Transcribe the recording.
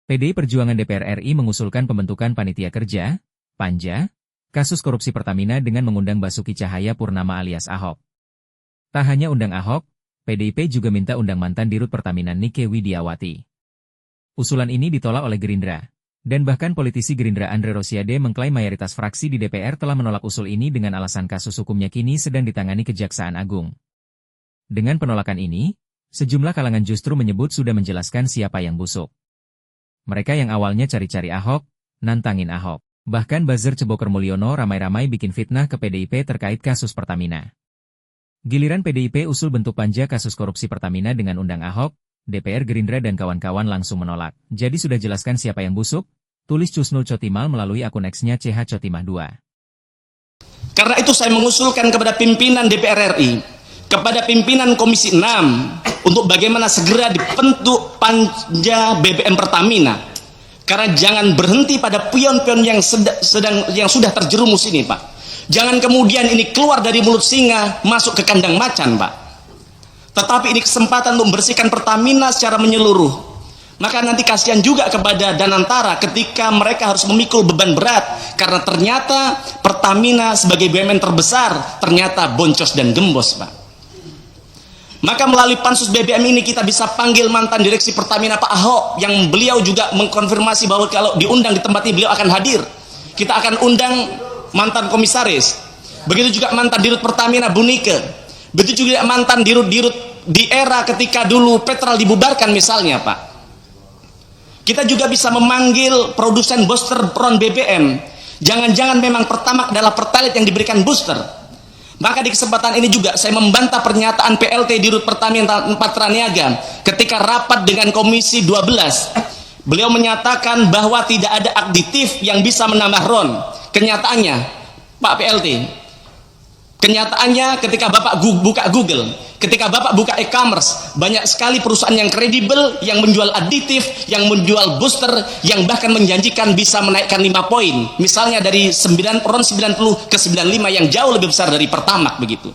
PDI Perjuangan DPR RI mengusulkan pembentukan Panitia Kerja, Panja, kasus korupsi Pertamina dengan mengundang Basuki Cahayapurnama alias Ahok. Tak hanya undang Ahok, PDIP juga minta undang mantan Dirut Pertamina Nike Widiawati. Usulan ini ditolak oleh Gerindra. Dan bahkan politisi Gerindra Andre Rosiade mengklaim mayoritas fraksi di DPR telah menolak usul ini dengan alasan kasus hukumnya kini sedang ditangani Kejaksaan Agung. Dengan penolakan ini, sejumlah kalangan justru menyebut sudah menjelaskan siapa yang busuk. Mereka yang awalnya cari-cari Ahok, nantangin Ahok. Bahkan buzzer Ceboker Mulyono ramai-ramai bikin fitnah ke PDIP terkait kasus Pertamina. Giliran PDIP usul bentuk panja kasus korupsi Pertamina dengan undang Ahok, DPR Gerindra dan kawan-kawan langsung menolak. Jadi sudah jelaskan siapa yang busuk? Tulis Cusnul Cotimal melalui akun X-nya CH Cotimah 2. Karena itu saya mengusulkan kepada pimpinan DPR RI, kepada pimpinan Komisi 6, untuk bagaimana segera dibentuk panja BBM Pertamina. Karena jangan berhenti pada pion-pion yang sudah terjerumus ini, Pak. Jangan kemudian ini keluar dari mulut singa masuk ke kandang macan, Pak. Tetapi ini kesempatan untuk membersihkan Pertamina secara menyeluruh. Maka nanti kasihan juga kepada Danantara ketika mereka harus memikul beban berat karena ternyata Pertamina sebagai BUMN terbesar ternyata boncos dan gembos, Pak. Maka melalui pansus BBM ini kita bisa panggil mantan direksi Pertamina Pak Ahok yang beliau juga mengkonfirmasi bahwa kalau diundang di tempat ini beliau akan hadir. Kita akan undang mantan komisaris. Begitu juga mantan dirut Pertamina Bu Nike. Begitu juga mantan dirut-dirut di era ketika dulu Petral dibubarkan misalnya, Pak. Kita juga bisa memanggil produsen booster peron BBM. Jangan-jangan memang Pertamax adalah Pertalite yang diberikan booster. Maka di kesempatan ini juga saya membantah pernyataan PLT Dirut Pertamina Patra Niaga ketika rapat dengan Komisi 12. Beliau menyatakan bahwa tidak ada aditif yang bisa menambah RON. Kenyataannya, Pak PLT, kenyataannya ketika Bapak buka Google, ketika Bapak buka e-commerce, banyak sekali perusahaan yang kredibel, yang menjual aditif, yang menjual booster, yang bahkan menjanjikan bisa menaikkan 5 poin. Misalnya dari RON 90 ke 95 yang jauh lebih besar dari Pertamax begitu.